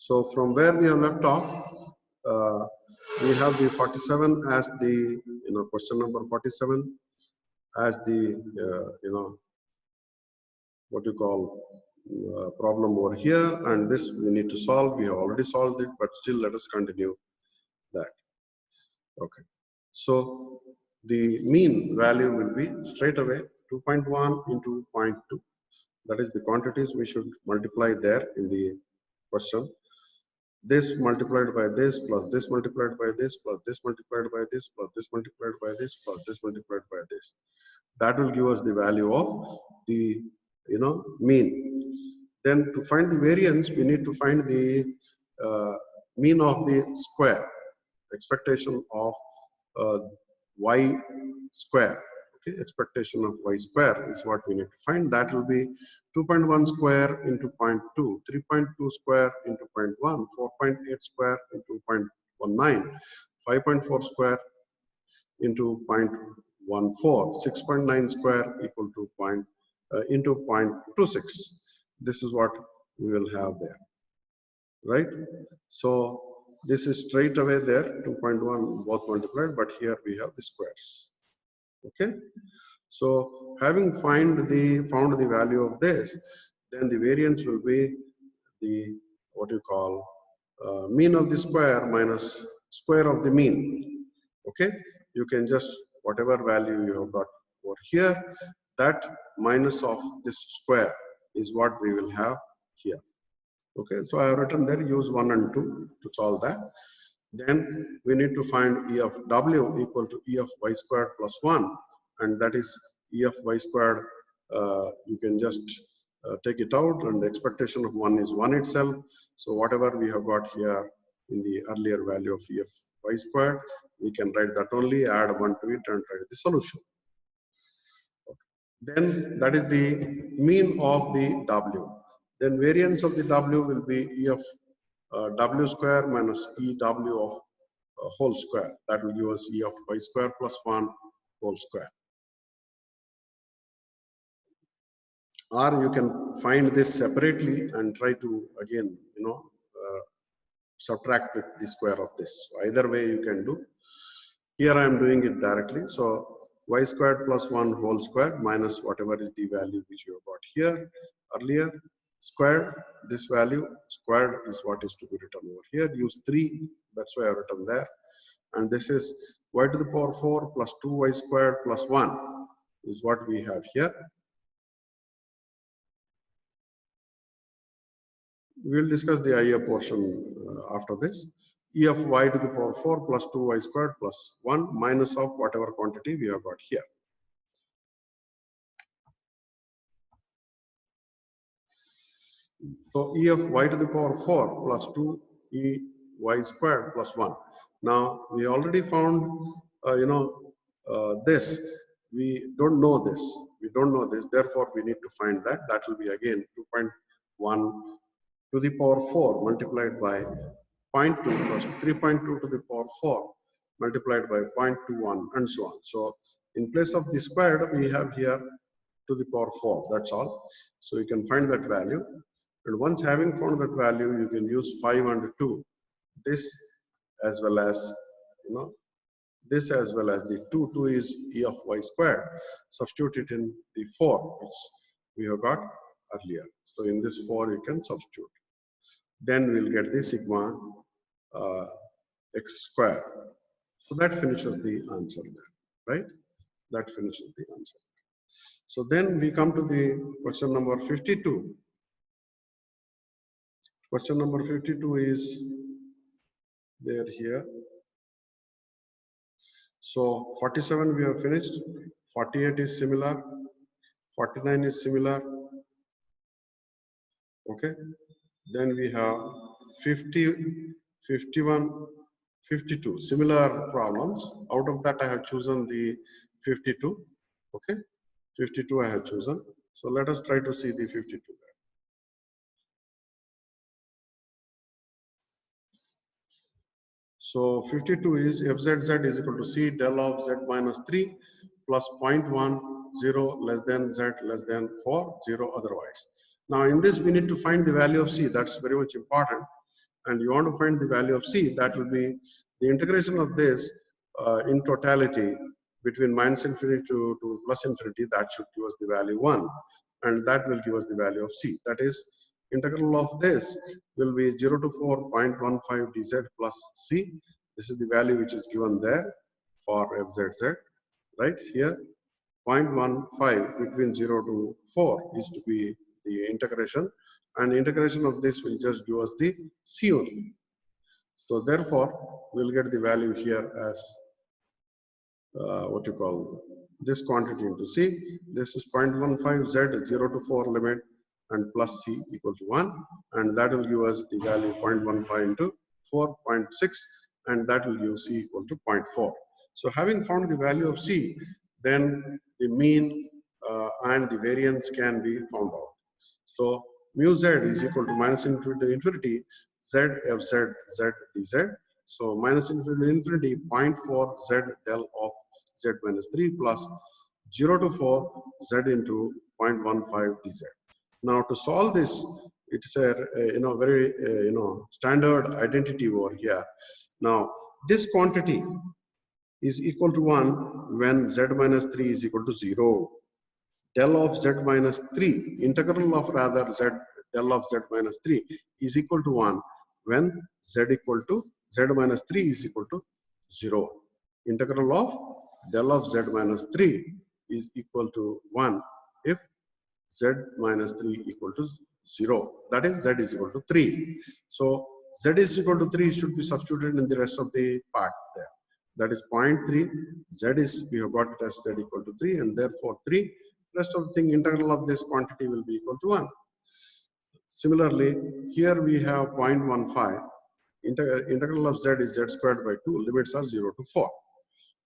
So from where we have left off, we have the 47 as the, question number 47 as the, what you call problem over here, and this we need to solve. We have already solved it, but still let us continue that. Okay. So the mean value will be straight away 2.1 into 0.2. That is the quantities we should multiply there in the question. This multiplied by this, plus this multiplied by this, plus this multiplied by this, plus this multiplied by this, plus this multiplied by this. That will give us the value of the mean. Then to find the variance, we need to find the mean of the square, expectation of y square. Okay, expectation of y square is what we need to find. That will be 2.1 square into 0.2, 3.2 square into 0.1, 4.8 square into 0.19, 5.4 square into 0.14, 6.9 square equal to into 0.26. This is what we will have there, right? So this is straight away there, 2.1 both multiplied, but here we have the squares. Okay, so having found the value of this, then the variance will be the what you call mean of the square minus square of the mean. Okay, you can just whatever value you have got over here, that minus of this square is what we will have here. Okay, so I have written there, use 1 and 2 to solve that. Then we need to find E of W equal to E of y squared plus 1, and that is E of y squared. You can just take it out, and the expectation of 1 is 1 itself. So whatever we have got here in the earlier value of E of y squared, we can write that only, add 1 to it, and write the solution. Okay. Then that is the mean of the W. Then variance of the W will be E of W square minus EW of whole square. That will give us E of y square plus 1 whole square. Or you can find this separately and try to again, subtract with the square of this. So either way you can do. Here I am doing it directly. So y squared plus 1 whole square minus whatever is the value which you have got here earlier. Squared, this value squared is what is to be written over here. Use 3, that's why I have written there. And this is y to the power 4 plus 2y squared plus 1 is what we have here. We will discuss the higher portion after this. E of y to the power 4 plus 2y squared plus 1 minus of whatever quantity we have got here. So E of y to the power 4 plus 2y squared plus 1. Now we already found, this. We don't know this. We don't know this. Therefore, we need to find that. That will be again 2.1 to the power 4 multiplied by 0.2 plus 3.2 to the power 4 multiplied by 0.21 and so on. So in place of the squared, we have here to the power 4. That's all. So you can find that value. And once having found that value, you can use 5 and 2. This as well as, this as well as the 2 is E of y squared. Substitute it in the 4, which we have got earlier. So in this 4, you can substitute. Then we'll get the sigma x square. So that finishes the answer there, right? That finishes the answer. So then we come to the question number 52. Question number 52 is there here. So 47 we have finished, 48 is similar, 49 is similar. Okay, then we have 50, 51, 52 similar problems. Out of that I have chosen the 52. Okay, 52 I have chosen. So let us try to see the 52 there. So 52 is fzz is equal to c del of z minus 3 plus 0.1, 0 less than z less than 4, 0 otherwise. Now in this we need to find the value of c. That's very much important. and you want to find the value of c, that will be the integration of this in totality between minus infinity to plus infinity. That should give us the value 1, and that will give us the value of c. That is, integral of this will be 0 to 4.15 dz plus c. This is the value which is given there for fzz, right here. 0.15 between 0 to 4 is to be the integration, and integration of this will just give us the c only. So therefore, we'll get the value here as what you call this quantity into c. This is 0.15 z 0 to 4 limit and plus c equal to 1, and that will give us the value 0.15 into 4.6, and that will give c equal to 0.4. So having found the value of c, then the mean and the variance can be found out. So mu z is equal to minus infinity to infinity z f z z dz. So minus infinity to infinity 0.4 z del of z minus 3 plus 0 to 4 z into 0.15 dz. Now to solve this, it's a very standard identity over here. Now this quantity is equal to 1 when z minus 3 is equal to 0. Del of z minus 3, integral of rather z del of z minus 3 is equal to 1 when z minus 3 is equal to 0. Integral of del of z minus 3 is equal to 1 if z minus 3 equal to 0. That is, z is equal to 3. So z is equal to 3 should be substituted in the rest of the part there. That is 0.3. Z is, we have got it as z equal to 3, and therefore 3. Rest of the thing, integral of this quantity will be equal to 1. Similarly, here we have 0.15. Integral of z is z squared by 2. Limits are 0 to 4.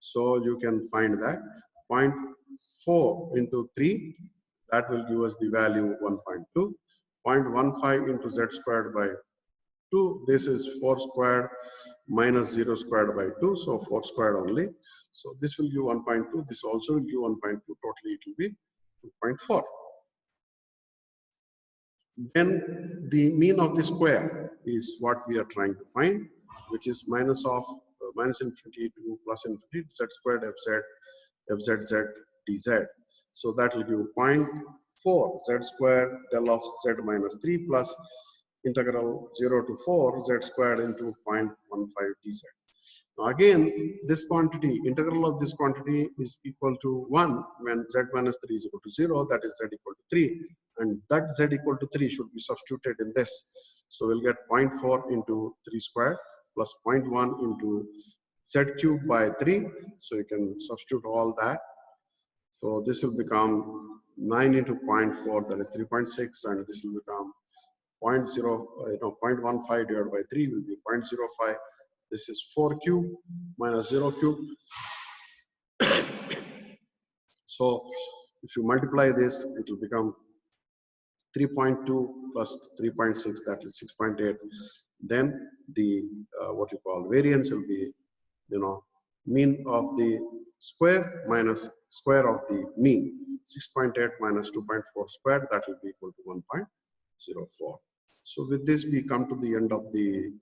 So you can find that 0.4 into 3, that will give us the value 1.2. 0.15 into z squared by 2, this is 4 squared minus 0 squared by 2, so 4 squared only. So this will give 1.2, this also will give 1.2, totally it will be 2.4. Then the mean of the square is what we are trying to find, which is minus infinity to plus infinity z squared fzz dz. So that will give 0.4 z squared del of z minus 3 plus integral 0 to 4 z squared into 0.15 dz. Now again, this quantity, integral of this quantity is equal to 1 when z minus 3 is equal to 0, that is z equal to 3, and that z equal to 3 should be substituted in this. So we'll get 0.4 into 3 squared plus 0.1 into z cubed by 3. So you can substitute all that. So this will become 9 into 0.4, that is 3.6, and this will become 0.15 divided by 3 will be 0.05. This is 4 cube minus 0 cube. So if you multiply this, it will become 3.2 plus 3.6, that is 6.8. Then the variance will be mean of the square minus square of the mean. 6.8 minus 2.4 squared, that will be equal to 1.04. So with this we come to the end of the